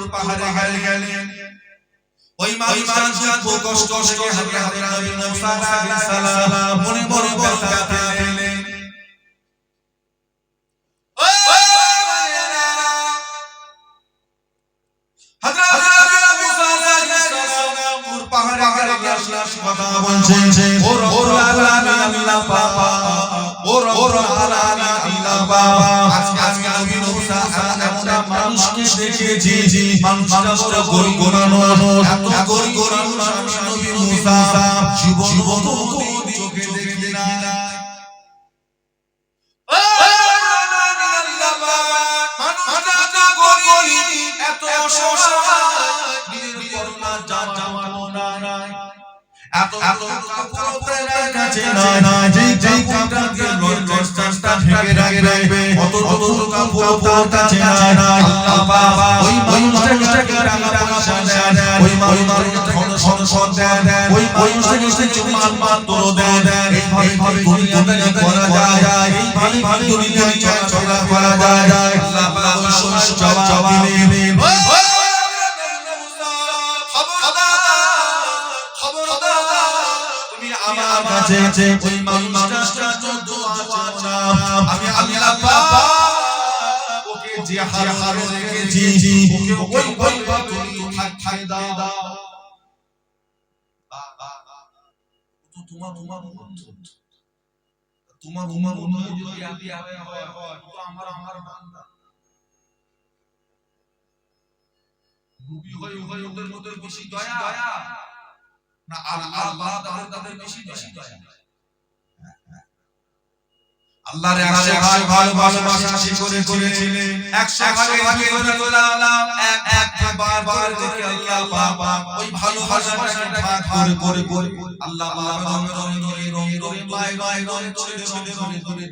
তুর পাহাড়ে গেলেন ওই মানুষটা খুব কষ্ট থেকে হযরত নবী মুসা আলাইহিস সালাম মনে মনে ব্যথা পেলেন কথা বলছে ওর আল্লাহ বাবা ওর আল্লাহ বাবা আজকে নবী মুসা এমন মানুষকে দেখেছি মানুষটা বড় গরিব মানুষ এত গরিব মানুষ নবী মুসা জীবন চোখে দেখি না মানুষটা গরিব এত অসহায় নিজের করুণা জামানো নাই এত কাপড়ের কাছে নাই যেই কাপড়টা দিয়ে লজ্জাটা ঢেকে রাখবে অত কাপড় কাছে নাই আল্লাহ বাবা ওই মানুষটাকে টাকা পয়সা দেন ওই মানুষটাকে ধন সম্পদ দেন ওই মানুষটাকে সম্মান তোর দেন এইভাবে দুনিয়াদারি করা যায় এইভাবে দুনিয়ায় চলাফেরা করা যায় আল্লাহ বাবা ওই জবাব দিলেন আমার কাছে ওই মানুষটার জন্য দোয়া চাও আমি আল্লাহ বাবা ওকে যে হারে রেখেছি ওকে ওই তুমি ঠাই দাও তো তোমার যদি আদি হয় তো আমার বান্দা নবী হয় ওদের মধ্যে বেশি দয়া না আল্লাহ তাদের বেশি দয়া আল্লাহর 100 ভাগ ভালোবাসা শিখরে করেছিলেন 100 ভাগে এক বার করে আল্লাহ বাবা ওই ভালোবাসাটাকে ভাগ করে আল্লাহ বাবা রং লাই করে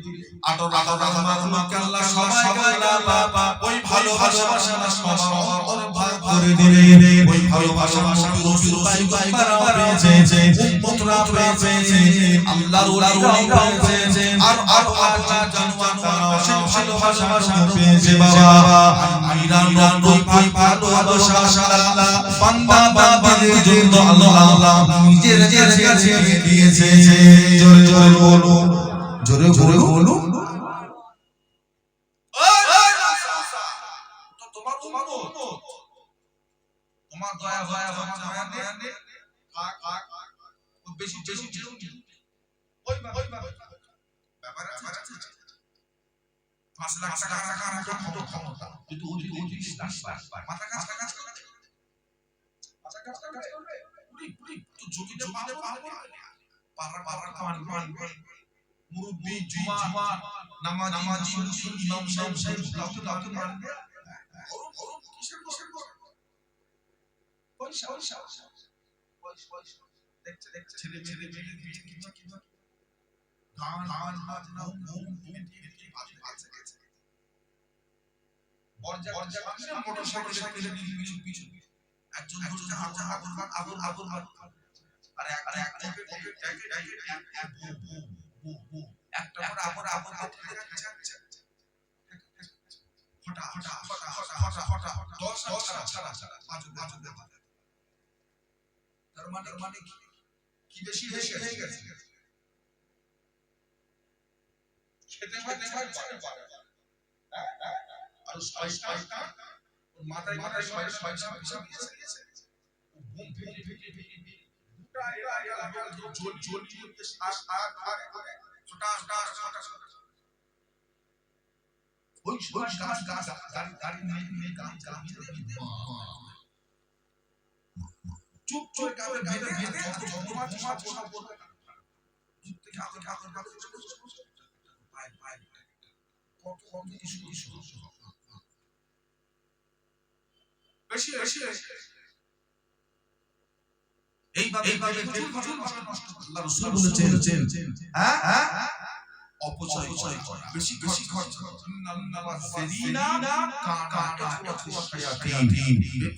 আটো রহমাতকে আল্লাহ সবাই বাবা ওই ভালোবাসাটা সবার ভাগ করে দিলেন ওই ভালোবাসা রাসূল পায়গম্বর পেয়েছে উম্মতরা পেয়েছে আল্লাহর ওলিরা পেয়েছে আর আল্লাহ জান্নাত ভালোবাসা পেয়েছে বাবা আমিরান রং ভালোবাসা আল্লাহ বান্দা বান্দিদের জন্য আল্লাহ নিজের কাছে দিয়েছে জোরে বলো তোমার দয়া দে বেশি ওই ব্যাপার আছে 5 লাখ টাকা রাখার মতো ক্ষমতা কিন্তু ওই মাথা কাজ করবে পুরি তো জমিতে পাহাড় পান মুরব্বি জুমা নামাজি ইমাম সাহেব কাউকে মানবে কিসের পয়সা দেখছে ছেলে কিবা গান বাজনা আছে বর্জা মোটরসাইকেলে পিছু একজন আগুন আর এক একটা করে আগুন হঠাৎ 10 ছাড়া তার মানে কি বেশি হয়ে গেছে খেতে পারে আর ছয়টা মাথায় ছয়টা পিছে বুম ফেটে দুটা জল করতে শ্বাস ছোটা ওই গাছ গাড়ি নিয়ে গাছ চুপ করে কাবে ভেদে তোমার বলতে থেকে আগুন পায় কত কিছু বেশি এইভাবে নষ্ট আল্লাহ রাসূল বলেছেন হ্যাঁ অপচয় করা বেশি খরচ ইন্নাল্লাযিনা কানা শায়াতিন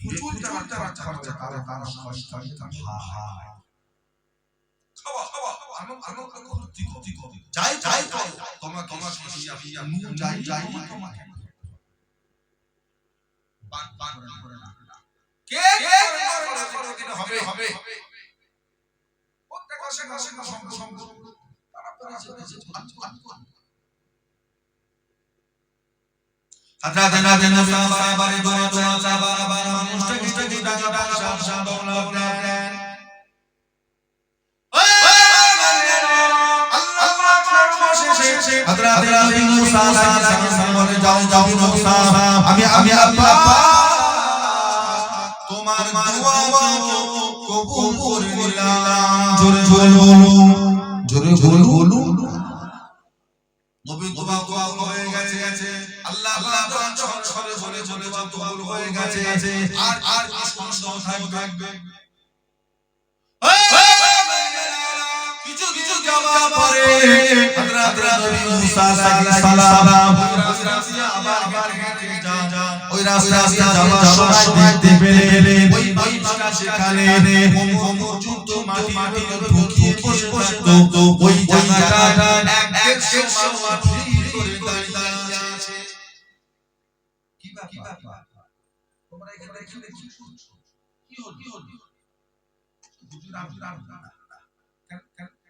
প্রচুর টাকা খরচ করে তারা শয়তান খাওয়া ক্ষতি যাই তোমার যাই তোমাকে বান করে না কিনা হবে হবে প্রত্যেক মাসে মাসে সম্পর্ক তারা পেরেছে হযরত নবী সাহাবায়ে দোয়া সাহাবায়ে মানুষটাকে টাকা পয়সা দৌলত দেন হযরত নবী মুসা আলাইহিস সালাম বলে যাও মুসা আমি আল্লাহ তোমার দোয়া কবুল করে নিলাম জোরে বলো নবী দোয়া হয়ে গেছে আল্লাহ সরে বলে কবুল হয়ে গেছে আর সন্দেহ থাকবে কিছু জবাব পরে হযরত নবী মুসা আলাইহিস সালাম আবার হেঁটে যান ওই রাস্তা যাওয়ার সময় দেখতে পেলেন ওই মানুষটা সেখানে যুদ্ধ মাটি ঢুকিয়ে বসে তো ওই জায়গাটা একশো মানুষ করে দাঁড়িয়ে আছে কি ব্যাপার তোমরা এখানে কি করছো কি হলো হুজুর আপনারা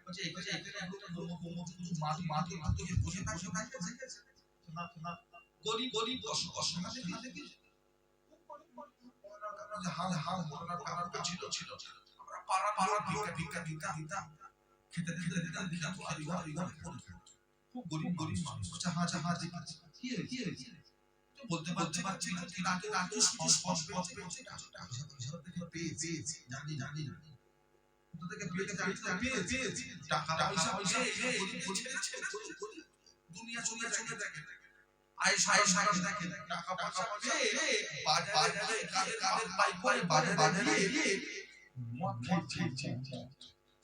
বলছে এখানে মাটি বসে থাকছে না গরিব অসহায় দেখি হাল মরনার কারণ ছিল আমরা পাড়া ভিক্ষা দিতাম খেতে দিতাম খুব গরিব মানুষ বলছে হ্যাঁ কি হয়েছে বলতে পারছি রাতে সংস্পর্শ পেয়েছি জানি পেয়েছি টাকা পয়সা দুনিয়া চলে দেখে আয়েশা দেখে টাকা পয়সা পেয়ে বাজারে কাদের পাই বাজারে গিয়ে মদ খেয়ে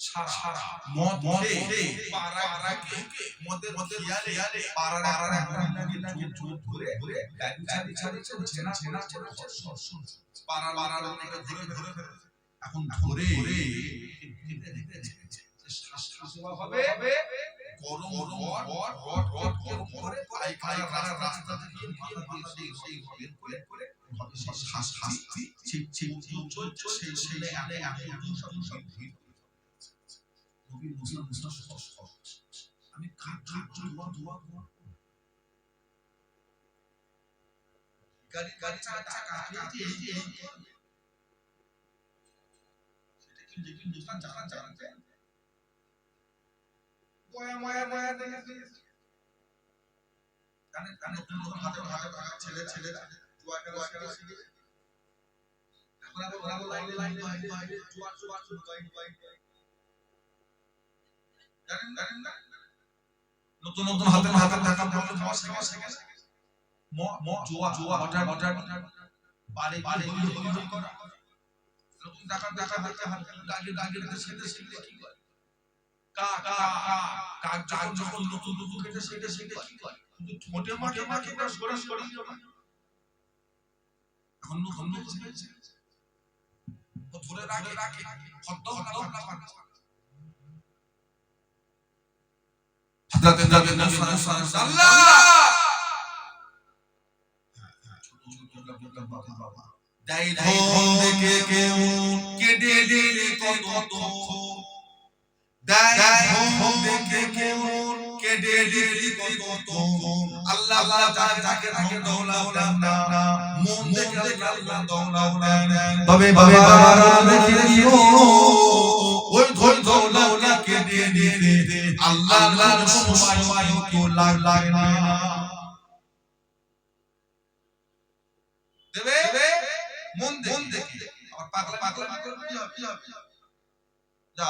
সারা মদ খেয়ে পাড়াকে মদের খেয়ালে পাড়ার জোর ধরে গাড়ি ছাড়ি ছেনা পাড়ার অনেকে ধরে এখন ধরে হবে গরম করে পায়খানা রাস্তা থেকে সেই করে শাস্তি ঠিক সেই সব ভিড় নবী মুসা আমি দোয়া গাড়ি টাকা এই সেটা কি মুসা জানতে মায়া দেখে নতুন হাতে ছেলে দোয়া করে শিখে এখন আবার অনলাইন দোয়া জানেন না নতুন হাতে টাকা পয়সা শিখে জোয়া অর্ডার বাড়ি করা নতুন টাকা দাগে সেটা শিখলে কি করে কাক যখন নতুন খেতে সেটা কি করে কিন্তু ঠোঁটে মাকে সরাস করি এখন নতুন হয়েছে ও ধরে রাখে হদ্দ না পারে হযরত নবী মুসা আল্লাহ বাবা দাই ধন দেখে কেউ কেটে দিলে কত দাই ধন দেখে কেউ কেটে দিলে কত আল্লাহ যাকে দৌলত না মন দেখে আল্লাহ দৌলত তবে বাবা দেখে দিও ওই দৌলত কেটে দিলে আল্লাহ সময় তো লাগে না দেবে মন দেখে আর পাগলা কি হবে যা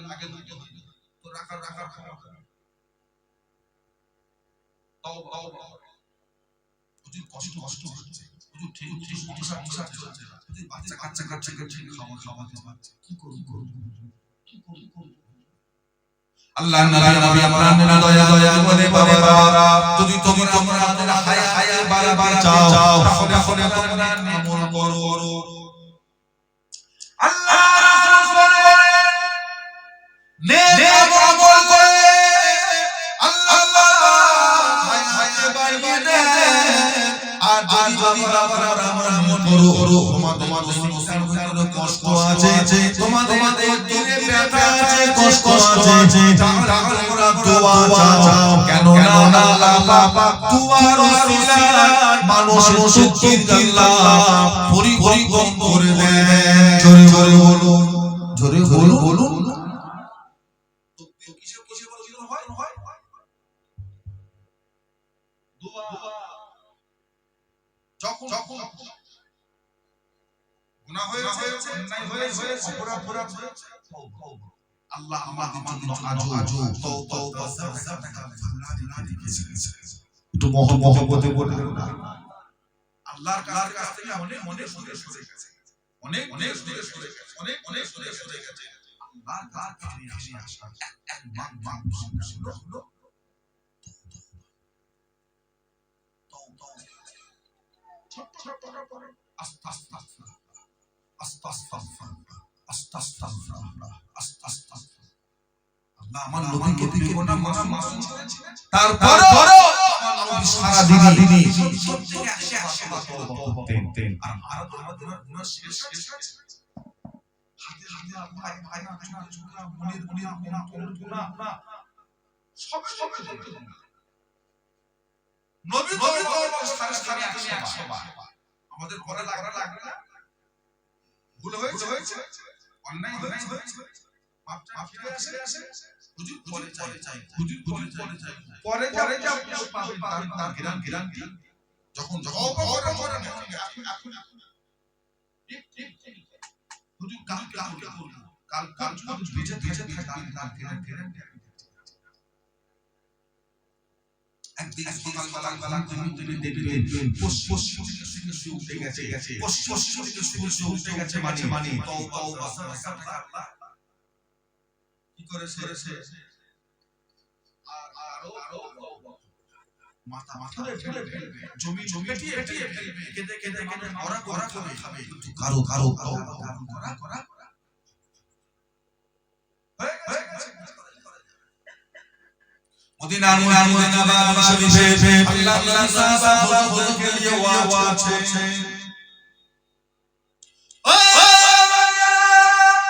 আগে দুটো তো রাখার ক্ষমতা তাও প্রচুর কষ্ট হচ্ছে প্রচুর ঠিক সমস্যা চলছে প্রচুর বাচ্চা ঠিক খাওয়া কি করব আল্লাহ নবী আপনার দয়া করে বাবা যদি তোমরা আমাদের হায়া বাড়াবার চাও তাহলে তোমরা আমল করো আল্লাহ রাসূল বলেন নেক আমল করে আল্লাহ হায়া বাড়িয়ে দেন আর যদি বাবা আমরা আমল করো তোমাদের তোমাদের কষ্ট আছে তোমাদের দিনে ব্যথা আছে কষ্ট আছে তাহলে তোমরা দোয়া চাও কেন না আল্লাহ পাক দুয়ার ওসিলায় মানুষের দুঃখের আল্লাহ পরিবর্তন করে দেন জোরে জোরে বলুন জোরে বলুন কিসে কিসে বলছিল হয় দোয়া যখন যখন গুনাহ হয়েছে অন্যায় হয়েছে অপরাধ হয়েছে আল্লাহ আমাদের জন্য আজও তওবা একটু মহব্বতে বলে আল্লাহর কাছ থেকে অনেক অনেক সরে গেছে অনেক অনেক সরে গেছে অনেক অনেক সরে গেছে আল্লাহর কাছ থেকে ফিরে আসা এক মান হলো আমার নবীকে পেয়ে না মাসুম ছিলেন তারপর আমার নবী সারা দিনই প্রত্যেক 100 তওবা করতেন আর আমাদের গুনাহ শেষ হাতে আয়না চোখা মনের গুনাহ সব নবী তওবা সারা 100 বার আমাদের ঘরে লাগবে না ভুল হয়েছে অন্যায় হয়েছে মাফ ফিরে আসে হুজুর পরে চাই হুজুর পরে যাও পাবেন তার গিরান যখন করে ঠিক হুজুর কাল বেঁচে থাকবেন তার গিরান একদিন সকালবেলা তুমি দেখবেন পশ্চিম থেকে সূর্য উঠে গেছে পশ্চিম থেকে সূর্য উঠে গেছে মানে তওবা আল্লাহ কি করেছে আরো মাথা ফেলে জমি পেটিয়ে ফেলবে কেঁদে ওরা করে খাবে কারো করা মদিনা শরীফে আল্লাহ সাহাবাদেরকে নিয়ে ওয়াজ করছে ও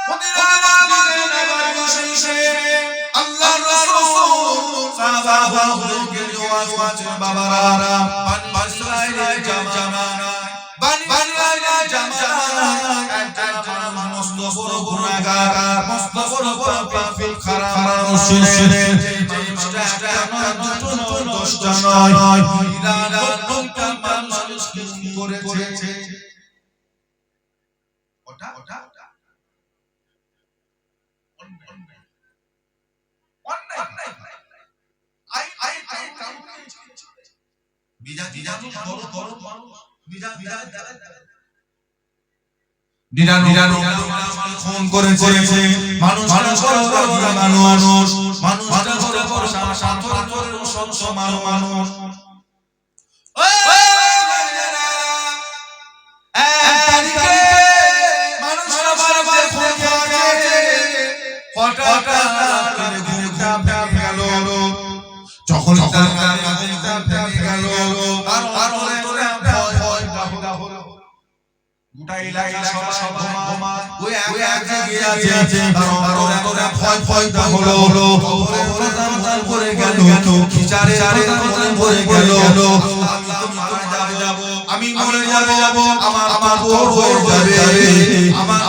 মদিনা শরীফে আল্লাহ রাসূল সাহাবাদেরকে নিয়ে ওয়াজ করছে বাবারা ইসরাইলের জামানা বানি ইসরাইলের জামানা একটা মস্ত বড় গুনাহগার মস্ত বড় পাপী খারাপ মানুষ ছিলেন দশটা নয় 99টা মানুষ করেছে ওটা অন্যায় বিজা বড় বিজা খুন করেছে মানুষ যখন গোটা এলাকা সব ওই এক জায়গায় আছে তারা ভয়টা হলো দান করে গেল বিচারে মরে গেল আমি মরে যাব আমার বড় হয়ে যাবে আমার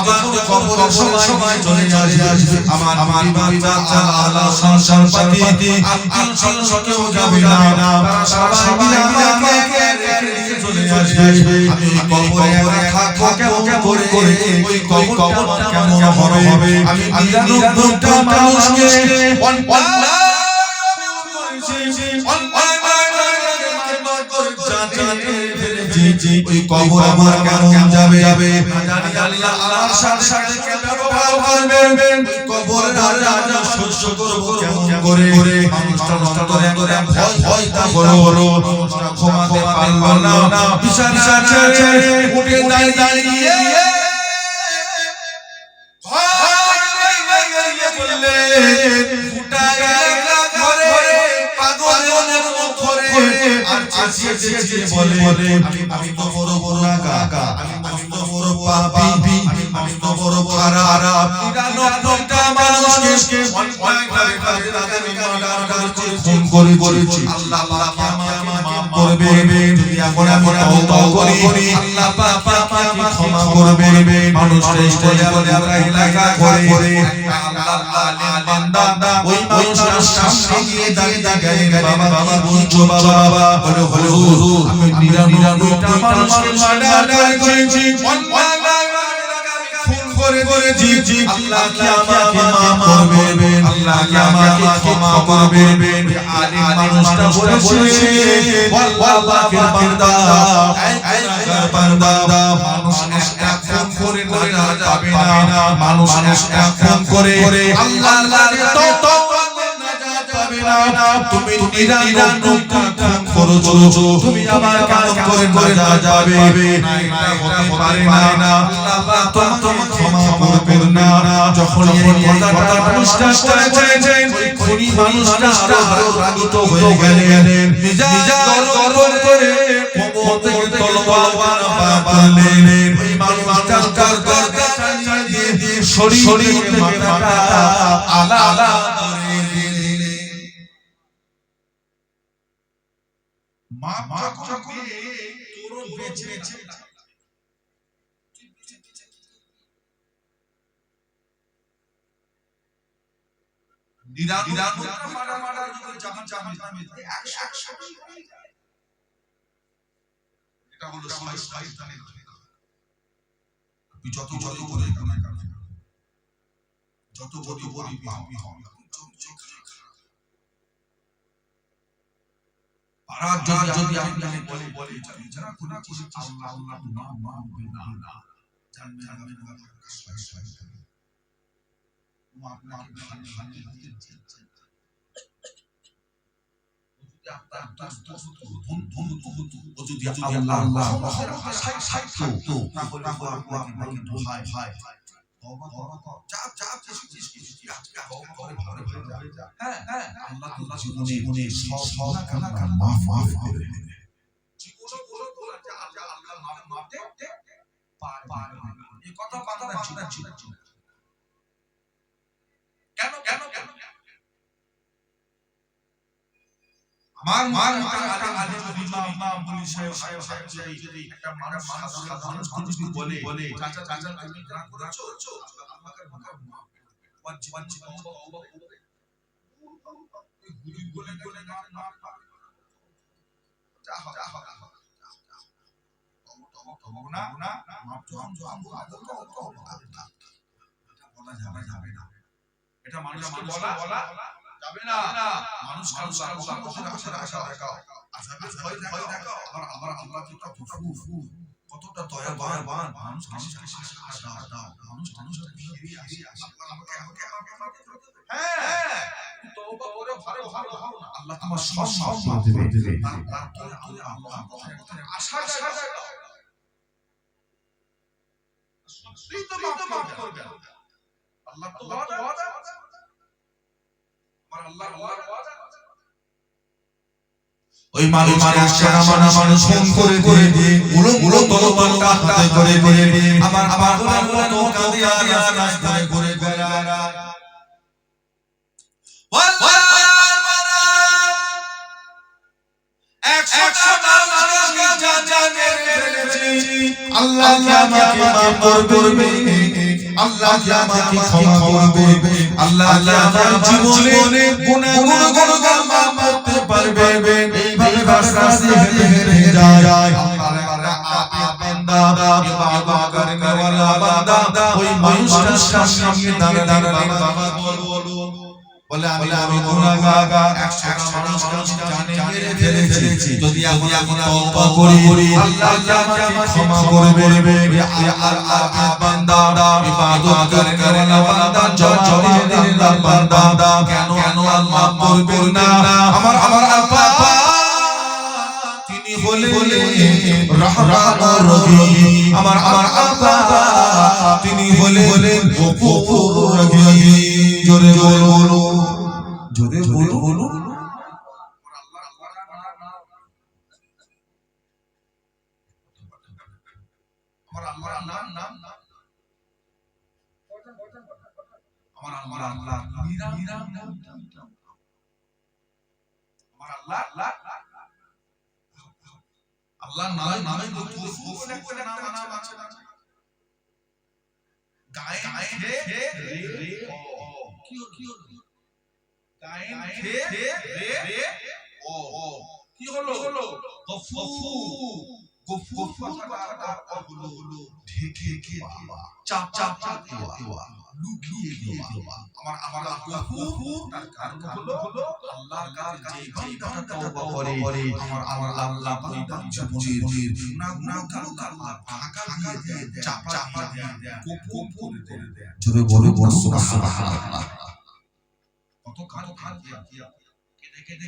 কবরের সময় চলে আসবে আমার বাচ্চা আলা সংসার পাতি কেউ যাবে না সবাই মিলে আমাকে রেখে চলে আসবে আমি কবরে রাখা কেমন করে ওই কবরটা কেমন হবে আমি 99টা মানুষকে ওই কবর আমার কেমন যাবে আল্লাহ সাথে ব্যবহার করবেন কবরের রাজা শস্য করব কেমন করে মানুষটার অন্তরে ভয়টা হলো মানুষটা ঘুমাতে পারল না বিছানা ছেড়ে উঠে দাঁড়িয়ে বলে আমি তো বড় কাকা আমি আল্লাহ পাক আমাকে maaf করবে যদি এখন আমি তওবা করি আল্লাহ পাক আমাকে ক্ষমা করবে মানুষ বলে আমরা এলাকা করে আল্লাহ আলেম বান্দা ওই মানুষটার সামনে গিয়ে দাঁড়িয়ে বাবা বলছো বাবা বলে হুজুর আমি 99টা মানুষকে মার্ডার করেছি করেছি আল্লাহ কি আমাকে maaf করবেন আল্লাহ কি আমাকে ক্ষমা করবেন আলেম মানুষটা বলেছে বল আল্লাহর বান্দা এই বান্দা মানুষ একটা খুন করে না যাবে না মানুষ একটা খুন করে আল্লাহর তওবা পাবে না তুমি 99টা খুন করেছো তুমি আমার কেমন করে না যাবে না এটা হতে পারে না আল্লাহ পাক তোমাকে ক্ষমা করবেন না যখন এই কথাটা প্রশ্বাস করেছেন ওই খুনি মানুষটা আরো রাগিত হয়ে গেলেন মিজাজ গরম করে কোমর থেকে তলোয়ার পারলেন ওই মানুষটার গর্দন চালিয়ে দিয়ে শরীর থেকে মাথা আলাদা করে দিলেন মা যখন তোর বেঁচে এটা হলো শয়তানের আপনি যত করে যত বড় পাপী হন আর যদি আপনাকে বলে যারা গুনাহ করেছে আল্লাহ নাম মানবে না জানবেন আপনার শয়তান ও আপনাকে ভালো দিতে যদি আল্লাহ থাকতো তাহলে আপনাকে দোহাই তওবা কর চাপ আজকে করে ভালো হয়ে যা হ্যাঁ আল্লাহ জীবনে সব গুনাহ maaf করে দেবে জীবনে বলে যে আল্লাহ maaf করতে পারে এই কথা ছিল কেন আমার আলেম ইমাম বলি সাহেব যদি একটা মানুষ যদি বলে চাচা তুমি যা করেছো আমাকে ওয়াজিব তওবা করবে গুলি বলে না তওবা না মাপ বলা যাবে না এটা মানুষকে বলা যাবে না মানুষ আশা রাখা আযাবের ভয় দেখাও আবার আল্লাহ কতটা দয়াবান মানুষকে আশা দাও মানুষ ফিরে আসে আমাকে হ্যাঁ তওবা করে ভালো না আল্লাহ তোমার সব মাফ করে দেবে তারপরে আল্লাহ আশা দাও সত্যি তো মাফ করবে আল্লাহ তো ওয়াদা ওই মানুষ ফোন করে দিয়ে উলো তলোয়ারটা হাতে করে আমার তো কাঁদে আর রাস্তায় ঘুরে আল্লাহ আমাকে মাফ করবে আল্লাহ আমাকে ক্ষমা করবে আল্লাহ আমার জীবনে গুনাহ মাফ করতে পারবে এইভাবে রাস্তা দিয়ে হেরে যায় আল্লাহর বান্দা ইবাদত করনে ওয়ালা বান্দা ওই মানুষটার সামনে দাঁড়ালেন বাবা বলে আমি গুনাহগার 100 মানুষকে জানে মেরে ফেলেছি যদি আমি তওবা করি আল্লাহ আমাকে ক্ষমা করবে আল্লাহ বান্দা ইবাদত করনে ওয়ালা বান্দা জবাব বান্দা কেন আল্লাহ করবেন না আমার আল্লাহ তিনি হলেন রহমান রহিম আমার আল্লাহ তিনি হলেন গফুর রহিম জোরে বলো আমার আল্লাহ আল্লাহর নামে গফুর বলে একটা নাম আছে গায়েন খে রে কি গায়েন খে রে ও কি হলো গফুর কথাটা হলো ঢেকে দেওয়া চাপ দেওয়া লুকিয়ে দেওয়া আমার গফুর তার কারণ হলো আল্লাহর কাছে যে বান্দা তওবা করে আমার আল্লাহ বান্দার জীবনের গুনাহগুলো আল্লাহ ঢাকা দিয়ে দেয় চাপা দিয়ে দেয় গফুর করে দেয় জোরে বলো সুবহানাল্লাহ কত কাল দিয়া কেঁদে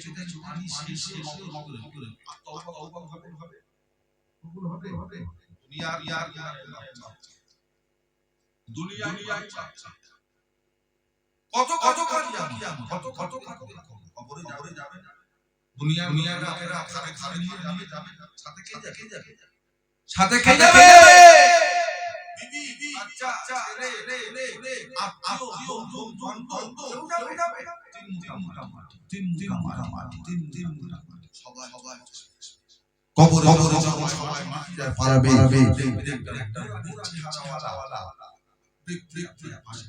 চোখে চোখানি শেষ করে আর তওবা হবে দুনিয়ার কত কবরে যাবে না দুনিয়ার লোকেরা খাবে নিয়ে যাবে সাথে কে যাবে বিবি বাচ্চা রে আত্মীয় বন্ধু যাবে তিন মুঠা সবাই কবরে সবাই মাটি যায় পারাবে একটা হাওয়ালা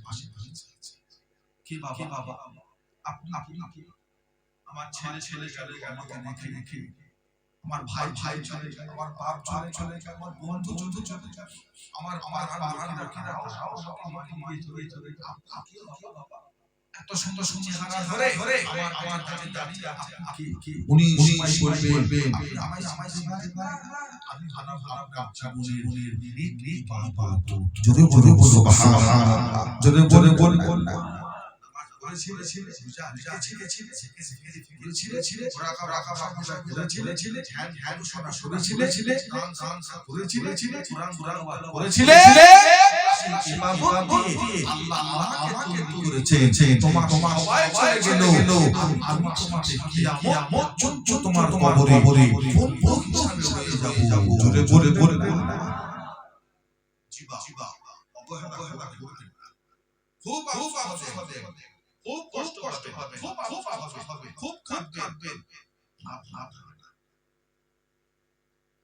পাশে কি বাবা আপনি আমার ছেলে চলে গেল আমাকে রেখে আমার ভাই চলে গেল আমার বাপ চলে গেল আমার বন্ধু চলে গেল আমার বাবা আমার চলে গেল বাবা এত সুন্দর চেহারা ধরে আমার কাছে দাঁড়িয়ে আছে উনি বলবে আমায় আমি ভালো কাপচা বনের নেক বাবা তো জোরে বলো সুবহানাল্লাহ জোরে বল খুব কষ্ট হবে খুব কাঁদবেন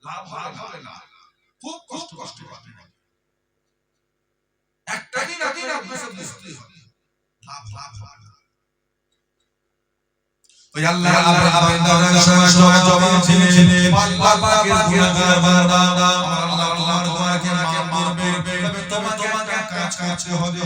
লাভ হবে না খুব কষ্ট হবে একটা দিন আপনাকে বুঝতে হবে লাভ হবে না ওই আল্লাহ আবেদনের সময় জবাব ছিলেন বাবাকে গুনাহগার বান্দা আল্লাহ তোমাকে মাফ করবে তোমাকে কাজ হবে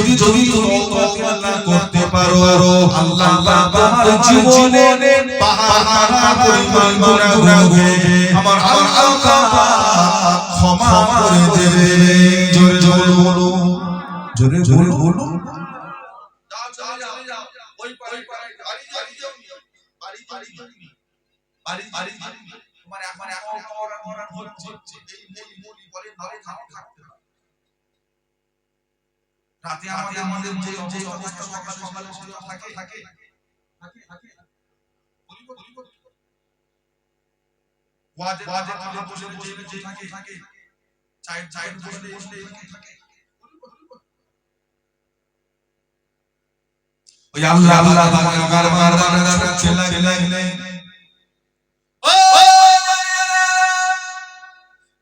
তুমি যদি করতে পারো আল্লাহ তোমার জীবনে আমার আল্লাহ ক্ষমা করে দেবে জোরে বলো রাতে আমাদের যে অবস্থা সকালে থাকে ওয়াজে বসে থাকে চাই বসে থাকে ওই আল্লাহ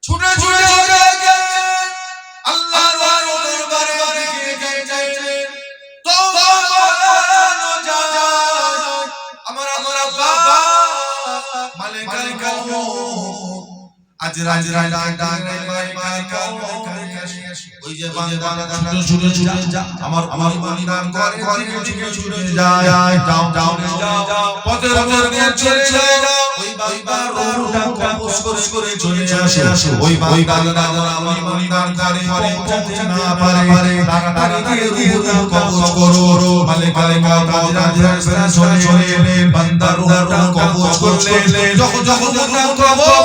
ছুটে আল্লাহর দরবারে আমার আব্বা মালিকাল আজ রাজ ওই যে বান্দা ছুটে যা আমার বান্দার ঘরে ছুটে যায় যাও পথের উপর চলে যাও ওই বান্দার রূহটা আফসোস করে চলে আসো ওই বান্দা ইমানদার করে পৌঁছাতে না পারে তাড়াতাড়ি দিয়ে দাও কবজ করো মালিকাল মওত রাজরা চলে এলেন বান্দার রূহটা কবজ করলেন যখন কবজ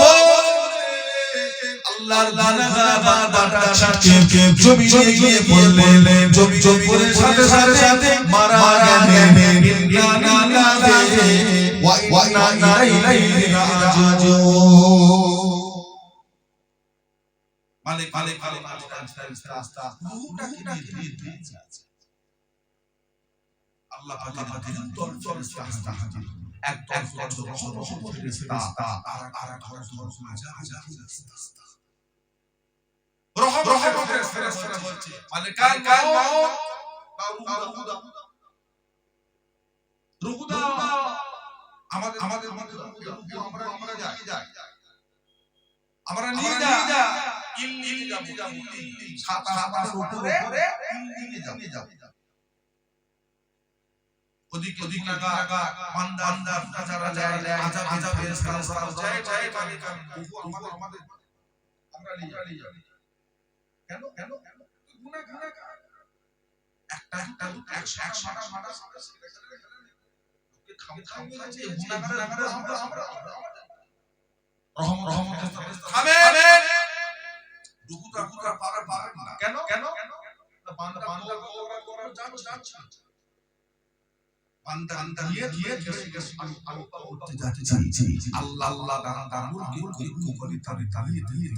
আল্লাহর বান্দাটা ছিটকে জমিনে গিয়ে পড়লেন জমি পড়ে সাথে মারা গেলেন ইন্না লিল্লাহি ওয়া ইন্না ইলাইহি রাজিউন মালিক রাস্তা রূহটা কি দিয়েছে আল্লাহ পাকের তল রাস্তা হাজির এক ফেরেশতা আর ঘর হাজার রাস্তা রহমতের ফেরেশতা বলছে মালিকাল মওত রুহুদা আমাদের আমরা যাই আমরা নিয়ে যা ইল্লি যাব সাতার উপরে ইল্লি যাব ওদিক লাগা বান্দা যারা যায় আযাবের ফেরেশতা যায় মালিকাল আমাদের আমরা নিয়ে যাই কেন গুনাহ একটা 100 মারা খামখাইছে গুনাহগার আমরা রহমতের ফেরেশতা থামেন রুকুটা পারেন না কেন বান্দা করার যাচ্ছে বান্দা নিয়ে আমি করতে যাচ্ছি আল্লাহ তাআলা মুলকে করে তাড়িয়ে দিয়ে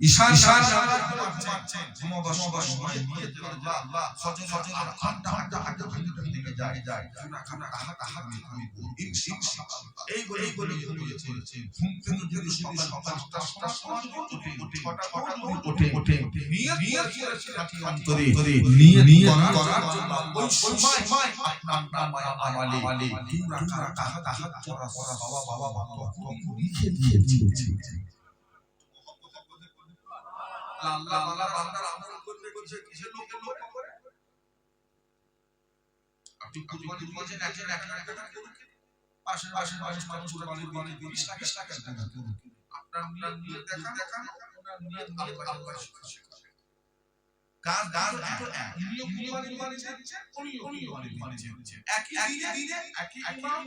ঈশান পাচ্ছেন ঘুমাবার সময় নিয়ে আল্লাহ ফজর 8 ঘন্টা দিকে যায় খানা আমি ইনশাআল্লাহ এই বলে হয়েছে ঘুম থেকে যদি সকাল 5টার সময় ওঠে নিয়ে করে নিয়ে করার জন্য ওই সময় আপনার আমালি 2 রাকাত তাহাজ্জুদ বাবা লিখে দিয়েছে আল্লাহ বান্দার আমল করতে কিসের লোক করে আপনি কুরবানি দিয়েছেন এক পাশের মানুষ কুরবানি 20 টাকা আপনার নিয়ত দেখান ওনার নিয়ত আল্লাহ কাজ দুটো এক নিয়ত কুরবানি দিয়েছেন উনিও কুরবানি দিয়েছেন একই দিনে একই ইমাম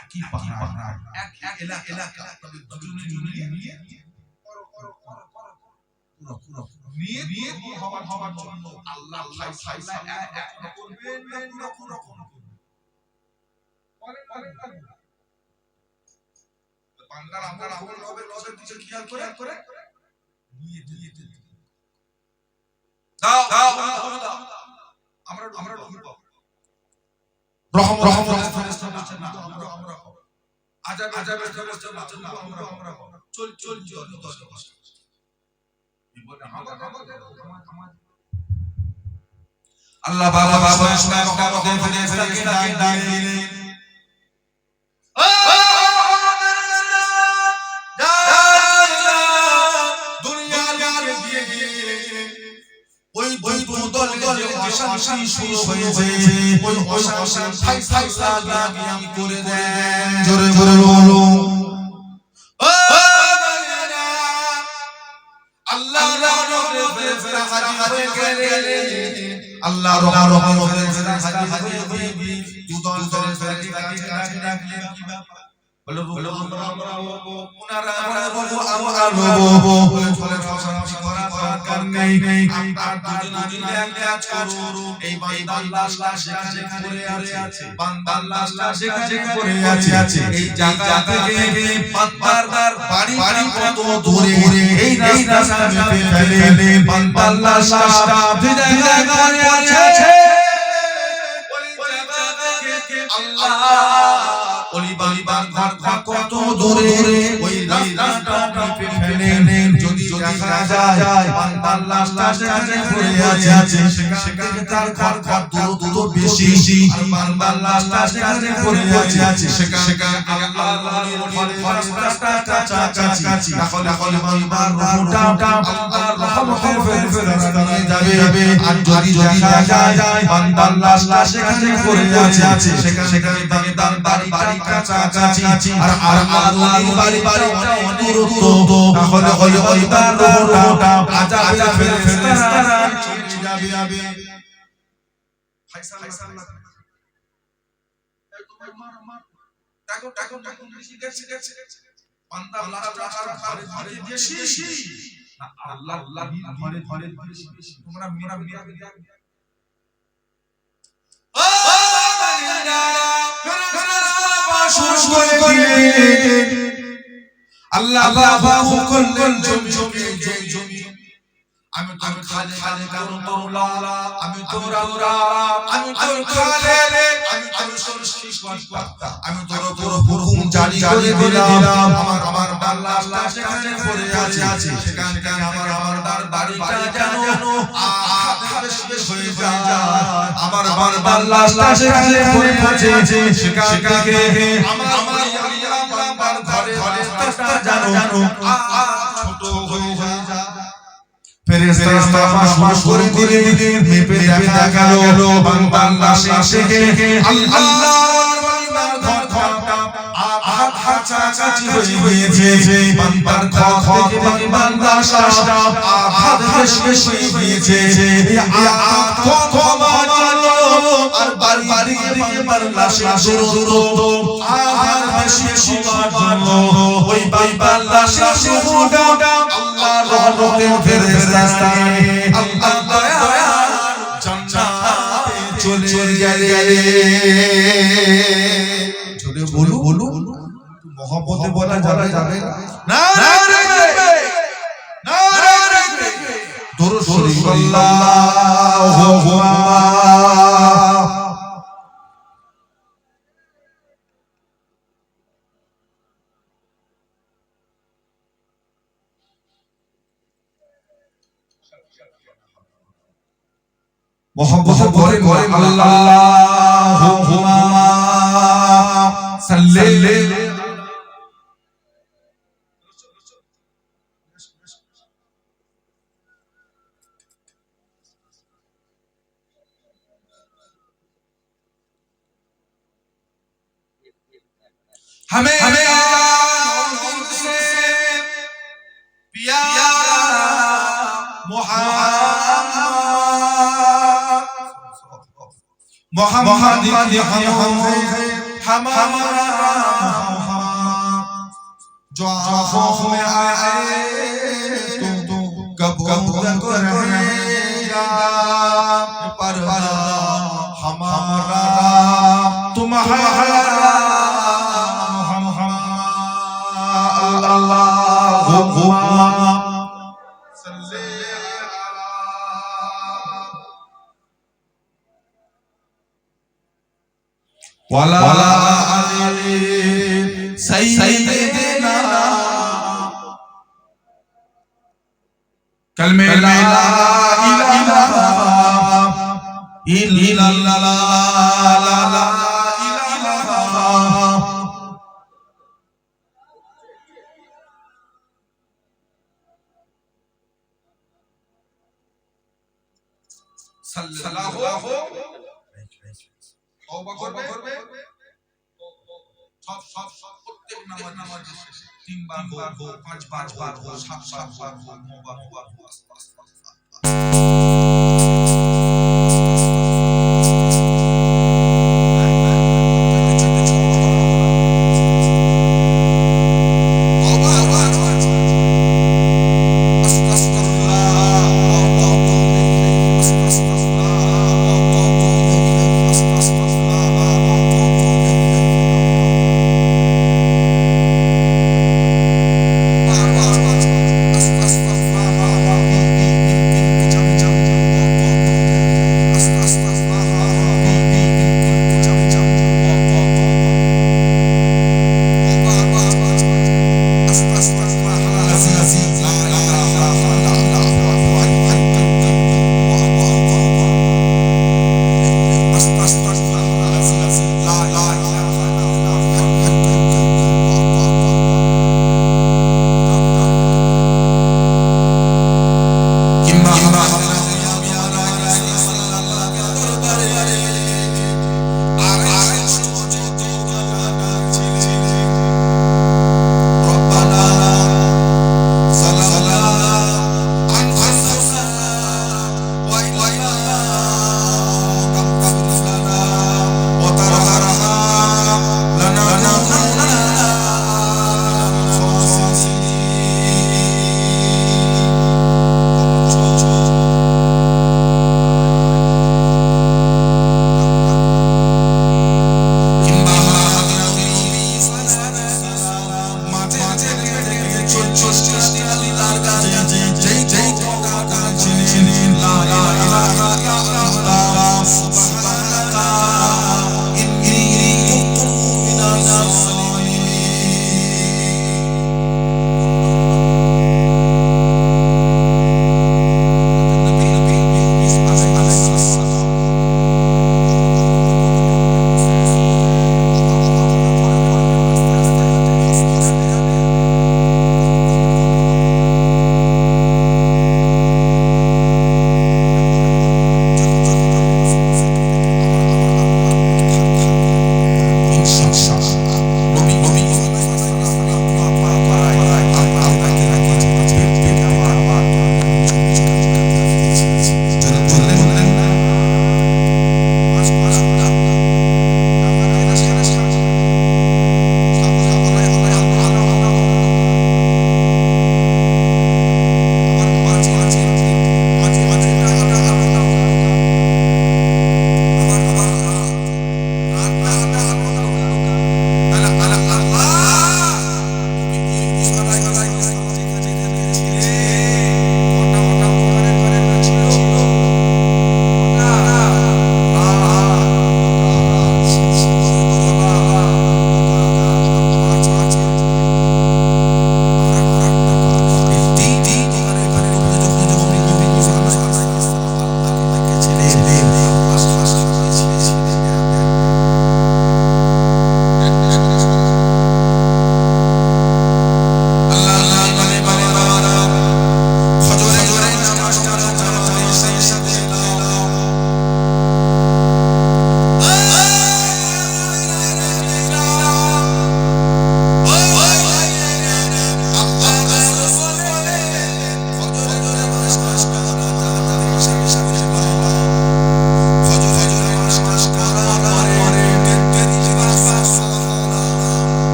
একই পাহাড় এক এলাকা তবে দুজনে নিয়ে নিয়ে হওয়ার জন্য আল্লাহ ফায়সালা এক করবেন না পুরো বান্দার আমল হবে নজর দিকে খেয়াল করে নিয়ে দাও আমরা ঢুকবো রহমতের ফেরেশতা বলছেন না আমরা আযাবের ফেরেশতা বলছেন না আমরা চল আল্লাহ বাবা রহমতের ফেরেশতাকে ডাক দিলেন দুনিয়ার দিয়ে ওই দল অশান্তি শুরু হয়েছে ওই অশান্তি ফায়সালা করে দেন জোরে বলো আল্লাহ আল্লাহ রহমতের ফেরেশতা হাজির হয়ে দুদল ফেরেশতাকে কাছে ডাকলেন কি ব্যাপার বলো আমরা ওনারা বলো বলে প্রশংসা করা দরকার নেই আপনারা দুজনে এক কাজ করুন এই বান্দার লাশ সেখানে পড়ে আছে বান্দার লাশটা সেখানে পড়ে আছে এই জায়গা থেকে বান্দার বাড়ি কত দূরে এই রাস্তা ফেলে বান্দার লাশটা বিদায় করে আছে ওই জায়গা থেকে আল্লাহ ওলিবার ঘর কত দূরে ওই রাস্তাটা ফেলে যদি দেখা যায় বান্দার লাশটা সেখানে পড়ে আছে সেখানে তার ঘর দূরত্ব বেশি আর বান্দার লাশটা সেখানে পড়ে আছে সেখানে আল্লাহর ওলির রাস্তাটা কাছাকাছি তাহলে বান্দার রূহটা আল্লাহর রহমতের ফেরেশতা নিয়ে যাবে আর যদি দেখা যায় বান্দার লাশটা সেখানে পড়ে আছে সেখানে বান্দার বাড়ি কাছাকাছি আর আল্লাহর বাড়িটা অনেক দূরত্ব তাহলে ওই তার রূহটা আযাবের ফেরেশতারা চলে যাবে ফায়সাল টাকো বেশি গেছে বান্দার লাশটা ঘরে বেশি না আল্লাহর ঘরে বেশি তোমরা মেরা ও বান্দা ফেরেশতারা শুরু করে দিলেন আল্লাহ হুকুম করলেন জমি আমি তোর খালে কারুল্লাহ আমি তোর আল্লাহ আমি তোর খালে আমি তোর সৃষ্টিকর্তা আমি তোর হুকুম জারি করে দিলাম আমার আল্লাহ সেখানে পড়ে আছে সেখান থেকে আমার বাড়িটা যেন বেশ হয়ে যায় আমার আল্লাহ সেখানে পড়ে আছে সেখান থেকে আমার আল্লাহ ঘরে রাস্তা জানো ছোট হয়ে যায় ফেরেশতা মাস করে দিলেন মেপে দেখা গেল বান্দার লাশে আল্লাহর ঘরটা কাছাকাছি হয়েছে বান্দার ঘর থেকে বান্দার লাশটা আঘাত বেশি হয়েছে ক্ষমা চালো আর বাড়ি গিয়ে বান্দার লাশের দূরত্ব আঘাত বেশি হওয়ার জন্য ওই বান্দার লাশের রূহটা আল্লাহর রহমতের ফেরেশতা আল্লাহ দয়া জান্নাতে চলে গেলে জোরে বলো মহব্বতে বলা যাবে না দরুদ শরীফ আল্লাহুম্মা मोहब्बत करे अल्लाहुम्मा सल्ली हमें से प्यारा मोहम्मद हमारा जो आँखों में आए तो कबूल करेगा परदा हमारा तुम्हारा अल्लाहुम्मा वाला आले सय्यदना कलमे ला इलाहा इल्लल्लाह सल्लल्लाहु तौबा करবে সব প্রত্যেক নামাজ শেষে 3 বার হোক 5 বার হোক 7 বার হোক 9 বার হোক